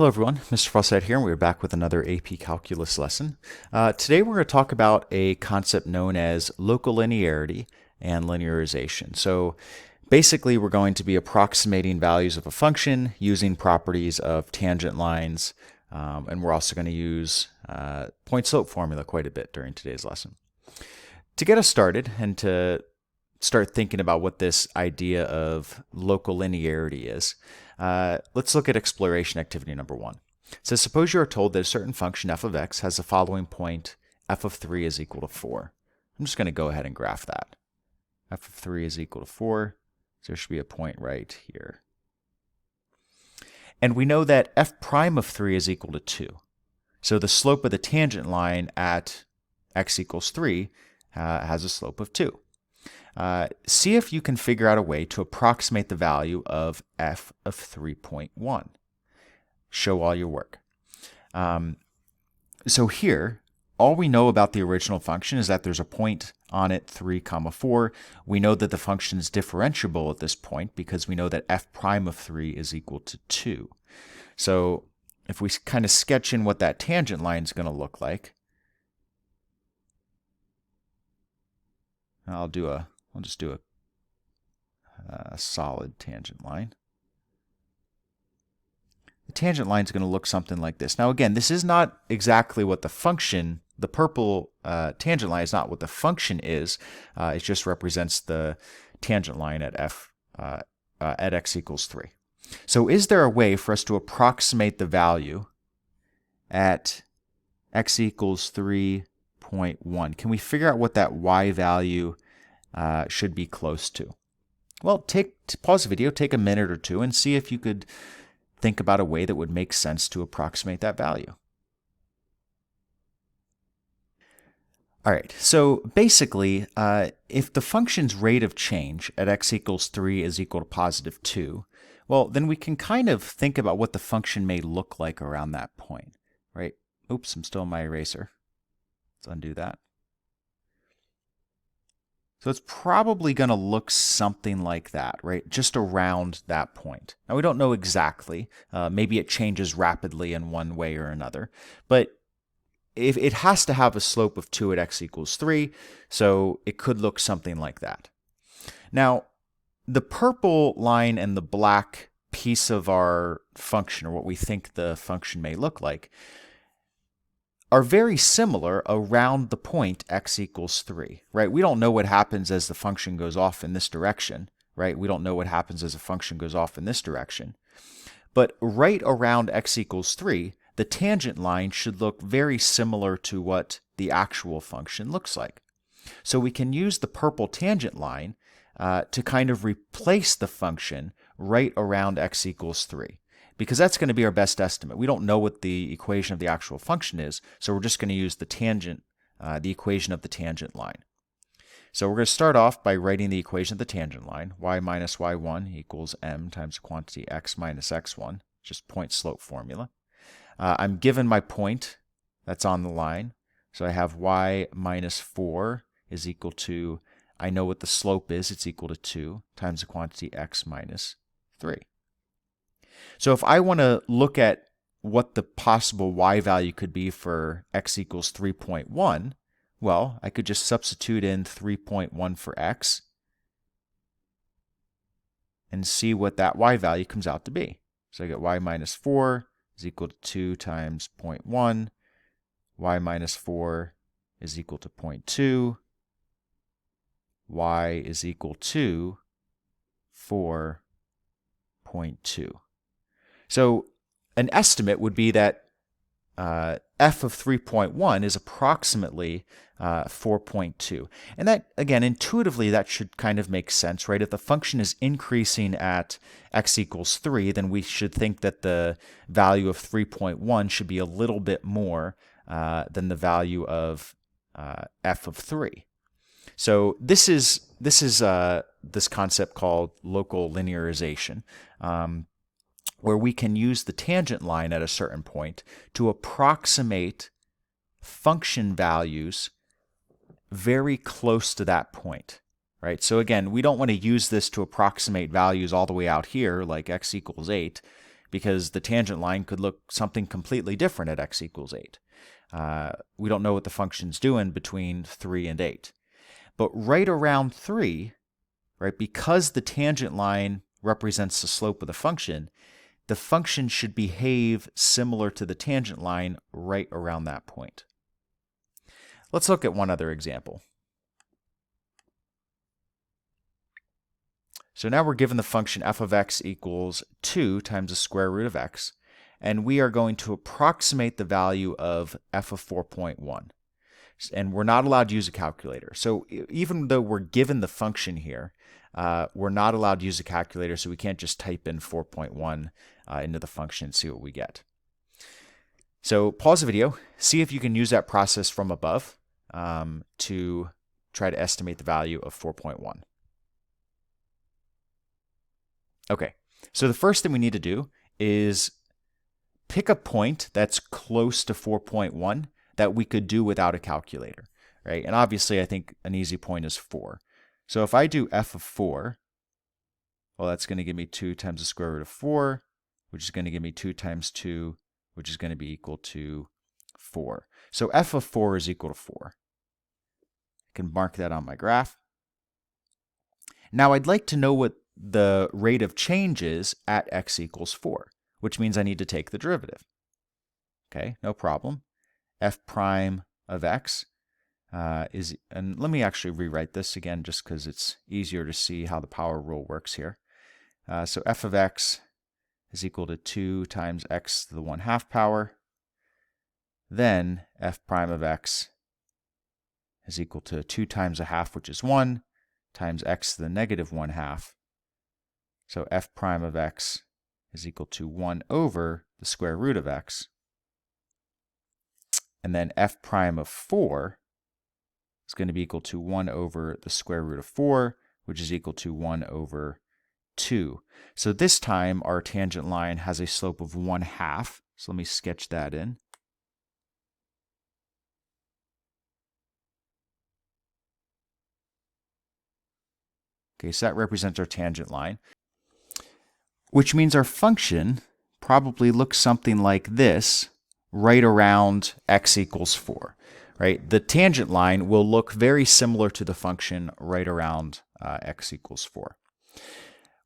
Hello everyone, Mr. Fawcett here, and we're back with another AP Calculus lesson. Today we're going to talk about a concept known as local linearity and linearization. So basically we're going to be approximating values of a function using properties of tangent lines, and we're also going to use point-slope formula quite a bit during today's lesson. To get us started and to start thinking about what this idea of local linearity is, let's look at exploration activity number 1. It says, suppose you are told that a certain function f of x has the following point, f of 3 is equal to 4. I'm just going to go ahead and graph that. F of 3 is equal to 4, so there should be a point right here. And we know that f prime of 3 is equal to 2. So the slope of the tangent line at x equals 3 has a slope of 2. See if you can figure out a way to approximate the value of f of 3.1. Show all your work. So here, all we know about the original function is that there's a point on it, 3, 4. We know that the function is differentiable at this point because we know that f prime of 3 is equal to 2. So if we kind of sketch in what that tangent line is going to look like, I'll just do a solid tangent line. The tangent line is going to look something like this. Now again, this is not exactly what the function, the purple tangent line is not what the function is. It just represents the tangent line at at x equals 3. So is there a way for us to approximate the value at x equals 3.1? Can we figure out what that y value should be close to? Well, pause the video, take a minute or two, and see if you could think about a way that would make sense to approximate that value. All right, so basically, if the function's rate of change at x equals 3 is equal to positive 2, well, then we can kind of think about what the function may look like around that point, right? Oops, I'm still in my eraser. Let's undo that. So it's probably going to look something like that, right? Just around that point. Now, we don't know exactly. Maybe it changes rapidly in one way or another. But if it has to have a slope of 2 at x equals 3, so it could look something like that. Now, the purple line and the black piece of our function, or what we think the function may look like, are very similar around the point x equals 3, right? We don't know what happens as the function goes off in this direction, right? We don't know what happens as a function goes off in this direction. But right around x equals 3, the tangent line should look very similar to what the actual function looks like. So we can use the purple tangent line to kind of replace the function right around x equals 3. Because that's going to be our best estimate. We don't know what the equation of the actual function is, so we're just going to use the tangent, the equation of the tangent line. So we're going to start off by writing the equation of the tangent line. Y minus y1 equals m times the quantity x minus x1, just point-slope formula. I'm given my point that's on the line, so I have y minus 4 is equal to, I know what the slope is, it's equal to 2 times the quantity x minus 3. So if I want to look at what the possible y value could be for x equals 3.1, well, I could just substitute in 3.1 for x and see what that y value comes out to be. So I get y minus 4 is equal to 2 times 0.1. Y minus 4 is equal to 0.2. Y is equal to 4.2. So an estimate would be that f of 3.1 is approximately 4.2. And that, again, intuitively, that should kind of make sense, right? If the function is increasing at x equals 3, then we should think that the value of 3.1 should be a little bit more than the value of f of 3. So this is this concept called local linearization, where we can use the tangent line at a certain point to approximate function values very close to that point, right? So again, we don't want to use this to approximate values all the way out here, like x equals 8, because the tangent line could look something completely different at x equals 8. We don't know what the function's doing between 3 and 8. But right around 3, right, because the tangent line represents the slope of the function should behave similar to the tangent line right around that point. Let's look at one other example. So now we're given the function f of x equals 2 times the square root of x, and we are going to approximate the value of f of 4.1. And we're not allowed to use a calculator. So even though we're given the function here, we're not allowed to use a calculator, so we can't just type in 4.1 into the function and see what we get. So pause the video, see if you can use that process from above to try to estimate the value of 4.1. Okay, so the first thing we need to do is pick a point that's close to 4.1 that we could do without a calculator, right? And obviously, I think an easy point is 4. So if I do f of 4, well, that's going to give me 2 times the square root of 4, which is going to give me 2 times 2, which is going to be equal to 4. So f of 4 is equal to 4. I can mark that on my graph. Now, I'd like to know what the rate of change is at x equals 4, which means I need to take the derivative. Okay, no problem. F prime of x is, and let me actually rewrite this again just because it's easier to see how the power rule works here. So f of x is equal to 2 times x to the 1/2 power. Then f prime of x is equal to 2 times a half, which is 1, times x to the negative 1/2. So f prime of x is equal to 1 over the square root of x. And then f prime of 4 is going to be equal to 1 over the square root of 4, which is equal to 1 over 2. So this time our tangent line has a slope of 1/2. So let me sketch that in. Okay, so that represents our tangent line, which means our function probably looks something like this right around x equals 4, right? The tangent line will look very similar to the function right around x equals 4,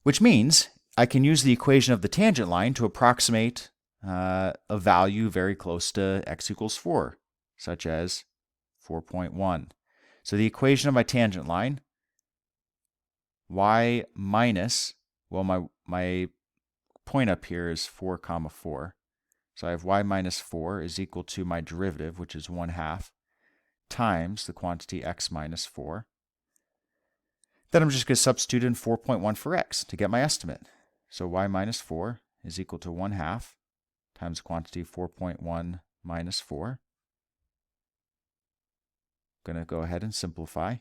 which means I can use the equation of the tangent line to approximate a value very close to x equals 4, such as 4.1. So the equation of my tangent line, y minus, well, my point up here is 4 comma 4. So I have y minus 4 is equal to my derivative, which is 1/2, times the quantity x minus 4. Then I'm just going to substitute in 4.1 for x to get my estimate. So y minus 4 is equal to 1/2 times quantity 4.1 minus 4. I'm going to go ahead and simplify.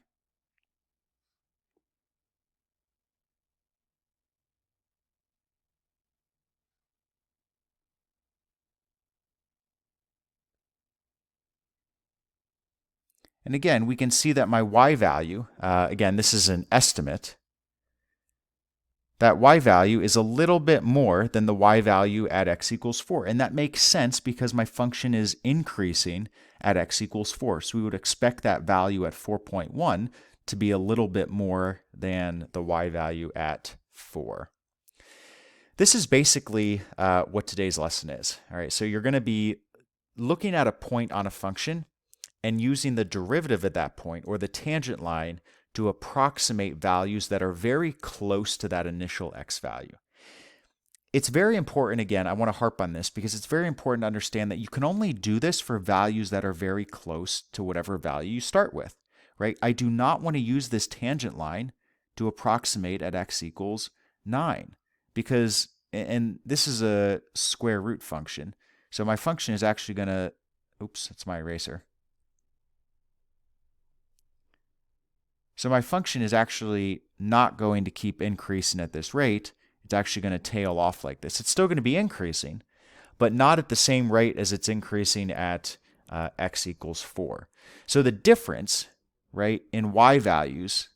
And again, we can see that my y value, again, this is an estimate, that y value is a little bit more than the y value at x equals 4. And that makes sense because my function is increasing at x equals 4. So we would expect that value at 4.1 to be a little bit more than the y value at 4. This is basically what today's lesson is. All right, so you're going to be looking at a point on a function and using the derivative at that point, or the tangent line, to approximate values that are very close to that initial x value. It's very important, again, I want to harp on this because it's very important to understand that you can only do this for values that are very close to whatever value you start with, right? I do not want to use this tangent line to approximate at x equals 9 because, and this is a square root function, so my function is actually going to, oops, that's my eraser. So my function is actually not going to keep increasing at this rate. It's actually going to tail off like this. It's still going to be increasing, but not at the same rate as it's increasing at x equals 4. So the difference, right, in y values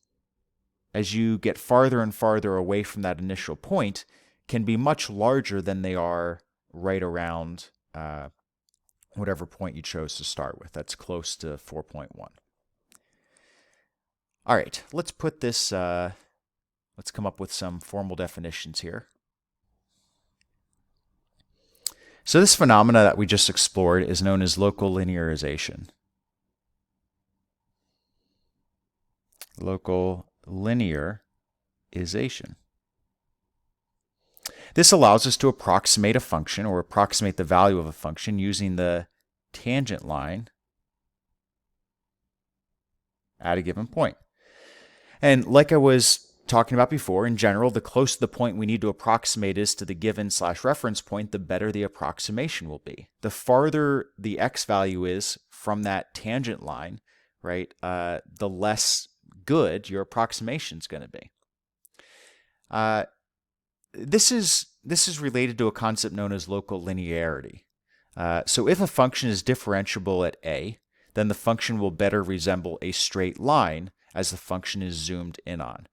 as you get farther and farther away from that initial point can be much larger than they are right around whatever point you chose to start with. That's close to 4.1. All right, let's put this, let's come up with some formal definitions here. So this phenomena that we just explored is known as local linearization. Local linearization. This allows us to approximate a function or approximate the value of a function using the tangent line at a given point. And like I was talking about before, in general, the closer the point we need to approximate is to the given / reference point, the better the approximation will be. The farther the x value is from that tangent line, right, the less good your approximation is going to be. This is related to a concept known as local linearity. So if a function is differentiable at a, then the function will better resemble a straight line as the function is zoomed in on.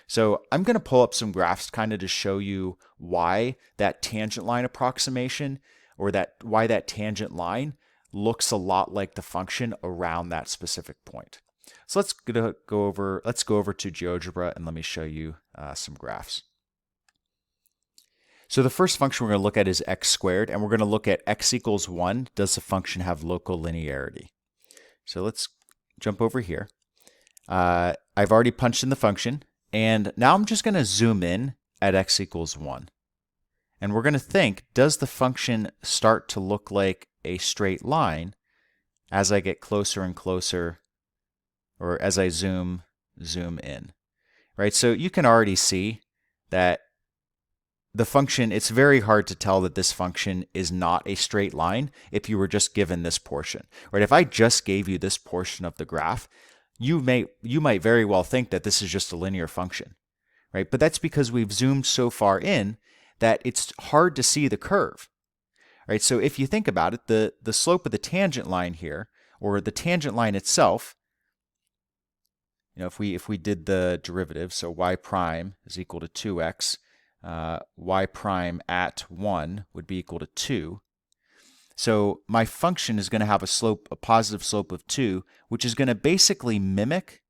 So I'm going to pull up some graphs kind of to show you why that tangent line approximation, or why that tangent line looks a lot like the function around that specific point. So let's go over to GeoGebra and let me show you some graphs. So the first function we're going to look at is x squared, and we're going to look at x equals 1. Does the function have local linearity? So let's jump over here. I've already punched in the function, and now I'm just going to zoom in at x equals 1. And we're going to think, does the function start to look like a straight line as I get closer and closer, or as I zoom in, right? So you can already see that the function, it's very hard to tell that this function is not a straight line if you were just given this portion, right? If I just gave you this portion of the graph, you might very well think that this is just a linear function, right? But that's because we've zoomed so far in that it's hard to see the curve, right? So if you think about it, the slope of the tangent line here, or the tangent line itself, if we did the derivative, so y prime is equal to 2x, y prime at 1 would be equal to 2. So my function is going to have a positive slope of 2, which is going to basically mimic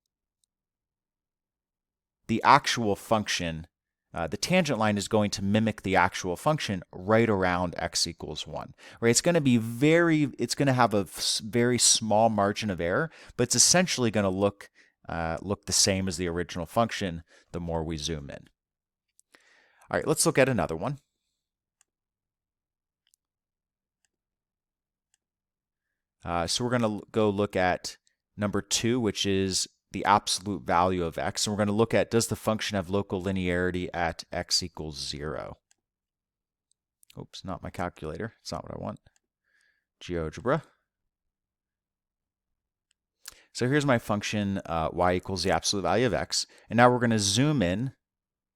the actual function. The tangent line is going to mimic the actual function right around x equals 1. Right? It's going to have a very small margin of error, but it's essentially going to look the same as the original function the more we zoom in. All right, let's look at another one. So we're going to go look at number 2, which is the absolute value of x. And we're going to look at, does the function have local linearity at x equals 0? Oops, not my calculator. It's not what I want. GeoGebra. So here's my function, y equals the absolute value of x. And now we're going to zoom in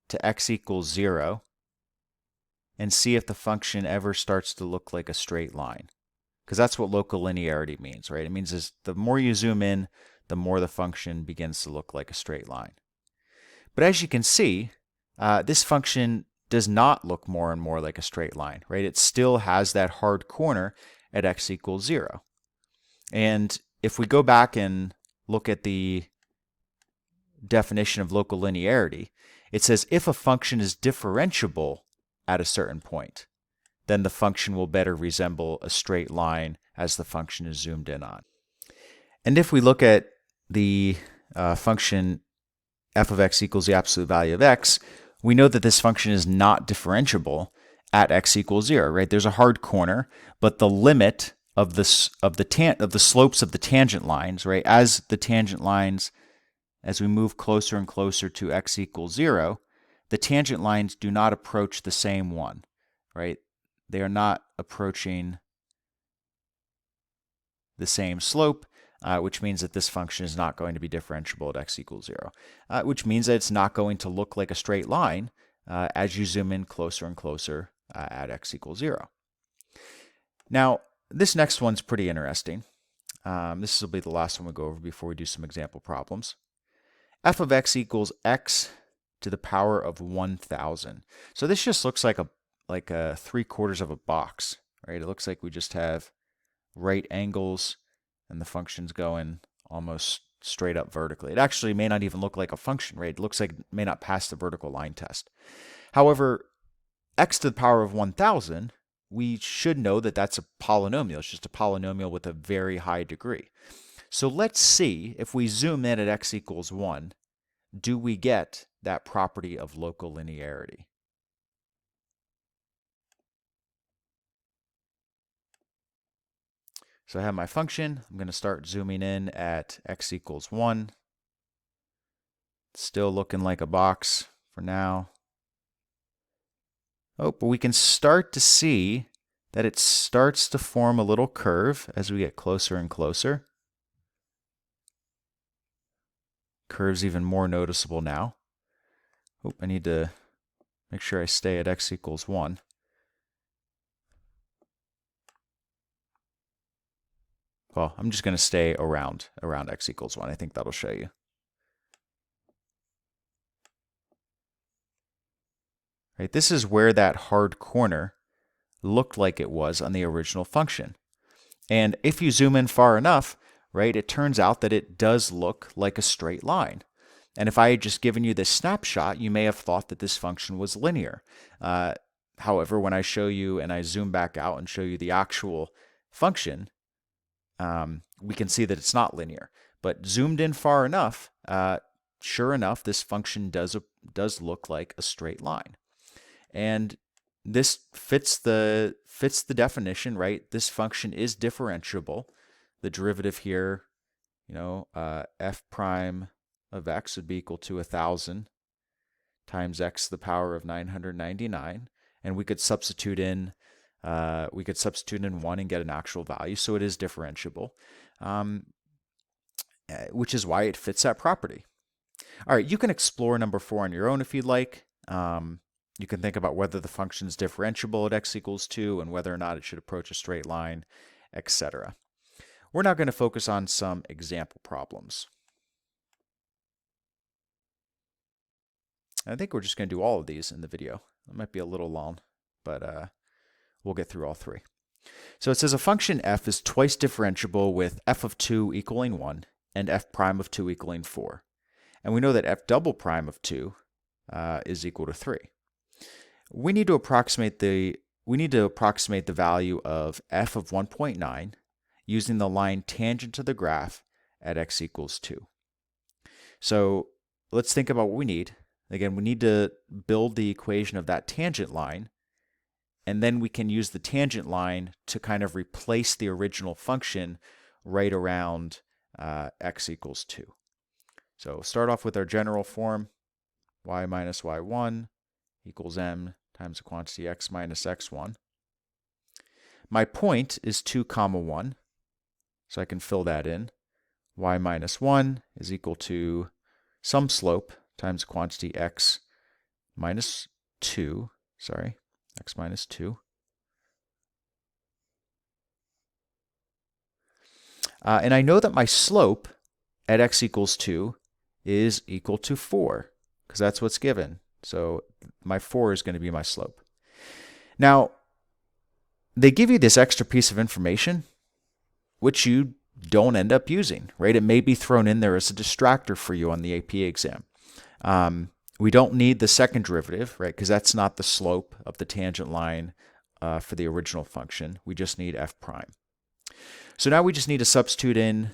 to x equals 0 and see if the function ever starts to look like a straight line. Because that's what local linearity means, right? It means is the more you zoom in, the more the function begins to look like a straight line. But as you can see, this function does not look more and more like a straight line, right? It still has that hard corner at x equals 0. And if we go back and look at the definition of local linearity, it says if a function is differentiable at a certain point, then the function will better resemble a straight line as the function is zoomed in on. And if we look at the function f of x equals the absolute value of x, we know that this function is not differentiable at x equals 0, right? There's a hard corner, but the limit of the slopes of the tangent lines, right? As we move closer and closer to x equals 0, the tangent lines do not approach the same one, right? They are not approaching the same slope, which means that this function is not going to be differentiable at x equals 0, which means that it's not going to look like a straight line as you zoom in closer and closer at x equals 0. Now, this next one's pretty interesting. This will be the last one we go over before we do some example problems. F of x equals x to the power of 1,000. So this just looks like a 3/4 of a box, right? It looks like we just have right angles and the function's going almost straight up vertically. It actually may not even look like a function, right? It looks like it may not pass the vertical line test. However, x to the power of 1,000, we should know that that's a polynomial. It's just a polynomial with a very high degree. So let's see if we zoom in at x equals 1, do we get that property of local linearity? So I have my function. I'm going to start zooming in at x equals 1. Still looking like a box for now. Oh, but we can start to see that it starts to form a little curve as we get closer and closer. Curve's even more noticeable now. Oh, I need to make sure I stay at x equals 1. Well, I'm just going to stay around x equals 1. I think that'll show you. Right, this is where that hard corner looked like it was on the original function. And if you zoom in far enough, right, it turns out that it does look like a straight line. And if I had just given you this snapshot, you may have thought that this function was linear. However, when I show you and I zoom back out and show you the actual function, we can see that it's not linear. But zoomed in far enough, sure enough, this function does look like a straight line. And this fits the definition, right? This function is differentiable. The derivative here, f prime of x would be equal to 1,000 times x to the power of 999, and we could substitute in 1 and get an actual value, so it is differentiable, which is why it fits that property. All right, you can explore number 4 on your own if you'd like. You can think about whether the function is differentiable at x equals 2 and whether or not it should approach a straight line, etc. We're now going to focus on some example problems. I think we're just going to do all of these in the video. It might be a little long, but we'll get through all 3. So it says a function f is twice differentiable with f of 2 equaling 1 and f prime of 2 equaling 4. And we know that f double prime of 2 is equal to 3. We need to approximate the value of f of 1.9 using the line tangent to the graph at x equals 2. So let's think about what we need. Again, we need to build the equation of that tangent line, and then we can use the tangent line to kind of replace the original function right around x equals 2. So start off with our general form, y minus y1 equals m times the quantity x minus x1. My point is 2, 1, so I can fill that in. Y minus 1 is equal to some slope times quantity x minus 2, x minus 2. And I know that my slope at x equals 2 is equal to 4, because that's what's given. So my 4 is going to be my slope. Now, they give you this extra piece of information, which you don't end up using, right? It may be thrown in there as a distractor for you on the AP exam. We don't need the second derivative, right? Because that's not the slope of the tangent line for the original function. We just need f prime. So now we just need to substitute in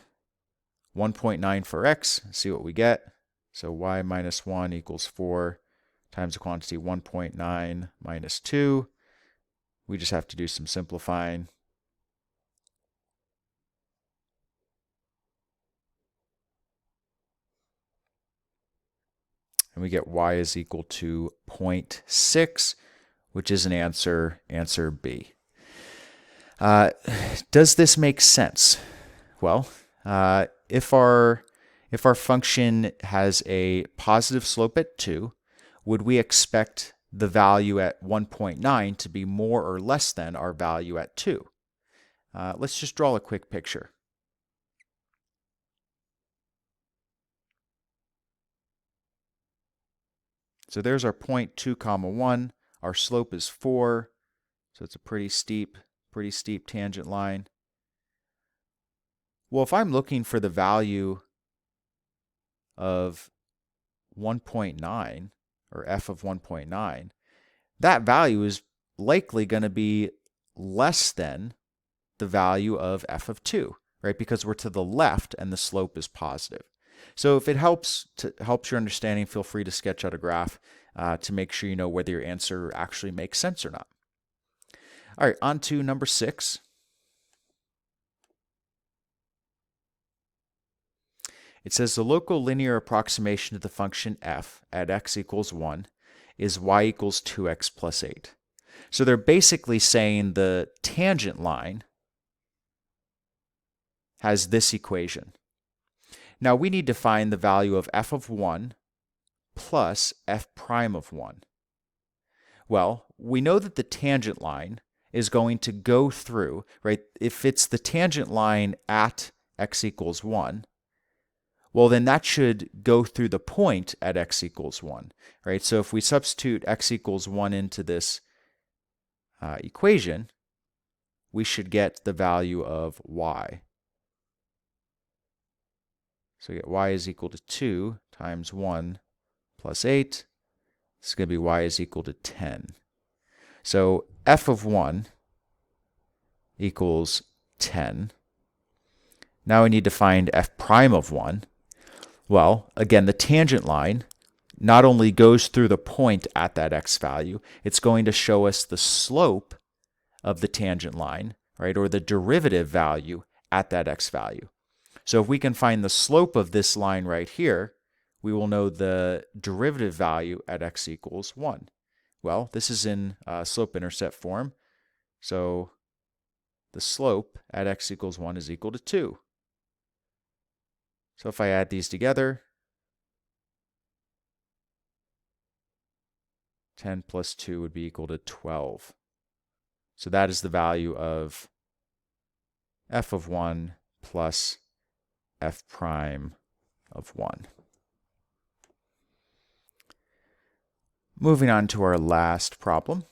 1.9 for x, see what we get. So y minus 1 equals 4 times the quantity 1.9 minus 2. We just have to do some simplifying. And we get y is equal to 0.6, which is an answer B. Does this make sense? Well, if our function has a positive slope at 2, would we expect the value at 1.9 to be more or less than our value at 2? Let's just draw a quick picture. So there's our point 2, 1. Our slope is 4. So it's a pretty steep tangent line. Well, if I'm looking for the value of 1.9, or f of 1.9, that value is likely going to be less than the value of f of 2, right? Because we're to the left and the slope is positive. So if it helps your understanding, feel free to sketch out a graph to make sure you know whether your answer actually makes sense or not. All right, on to number 6. It says the local linear approximation to the function f at x equals 1 is y equals 2x plus 8. So they're basically saying the tangent line has this equation. Now we need to find the value of f of 1 plus f prime of 1. Well, we know that the tangent line is going to go through, right? If it's the tangent line at x equals 1, well, then that should go through the point at x equals 1, right? So if we substitute x equals 1 into this equation, we should get the value of y. So we get y is equal to 2 times 1 plus 8. This is going to be y is equal to 10. So f of 1 equals 10. Now we need to find f prime of 1. Well, again, the tangent line not only goes through the point at that x value, it's going to show us the slope of the tangent line, right, or the derivative value at that x value. So if we can find the slope of this line right here, we will know the derivative value at x equals 1. Well, this is in slope-intercept form, so the slope at x equals 1 is equal to 2. So if I add these together, 10 plus 2 would be equal to 12. So that is the value of f of 1 plus f prime of 1. Moving on to our last problem.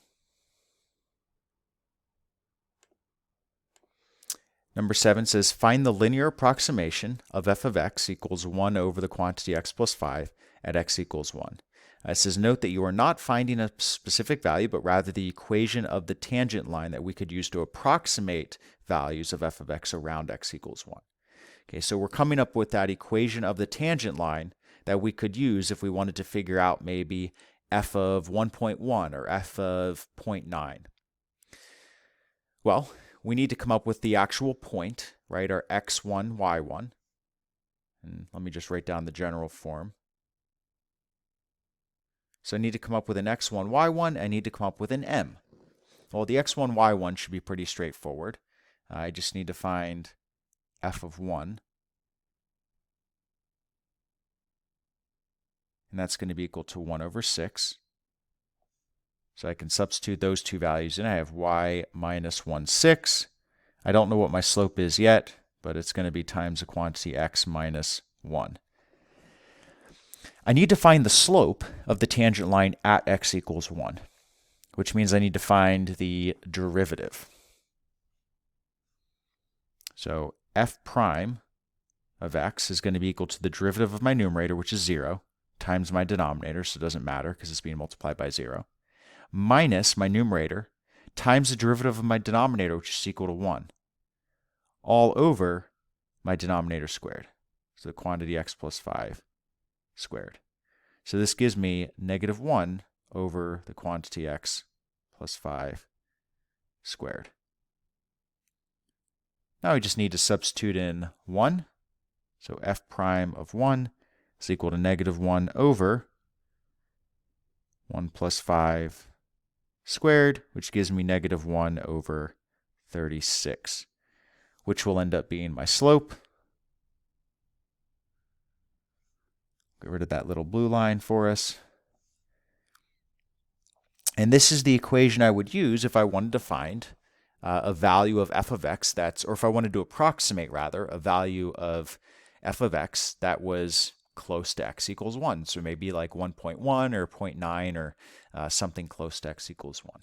Number 7 says, find the linear approximation of f of x equals 1 over the quantity x plus 5 at x equals 1. It says, note that you are not finding a specific value, but rather the equation of the tangent line that we could use to approximate values of f of x around x equals 1. Okay, so we're coming up with that equation of the tangent line that we could use if we wanted to figure out maybe f of 1.1 or f of 0.9. Well, we need to come up with the actual point, right, our x1, y1. And let me just write down the general form. So I need to come up with an x1, y1. I need to come up with an m. Well, the x1, y1 should be pretty straightforward. I just need to find f of 1. And that's going to be equal to 1 over 6. So I can substitute those two values in. I have y minus 1, 6. I don't know what my slope is yet, but it's going to be times the quantity x minus 1. I need to find the slope of the tangent line at x equals 1, which means I need to find the derivative. So f prime of x is going to be equal to the derivative of my numerator, which is 0, times my denominator, so it doesn't matter because it's being multiplied by 0, minus my numerator times the derivative of my denominator, which is equal to 1, all over my denominator squared. So the quantity x plus 5 squared. So this gives me negative 1 over the quantity x plus 5 squared. Now we just need to substitute in 1. So f prime of 1 is equal to negative 1 over 1 plus 5 squared, which gives me negative 1 over 36, which will end up being my slope. Get rid of that little blue line for us. And this is the equation I would use if I wanted to find a value of f of x or if I wanted to approximate rather, a value of f of x that was close to x equals 1. So maybe like 1.1 or 0.9 or something close to x equals 1.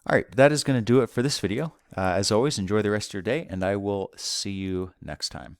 All right, that is going to do it for this video. As always, enjoy the rest of your day, and I will see you next time.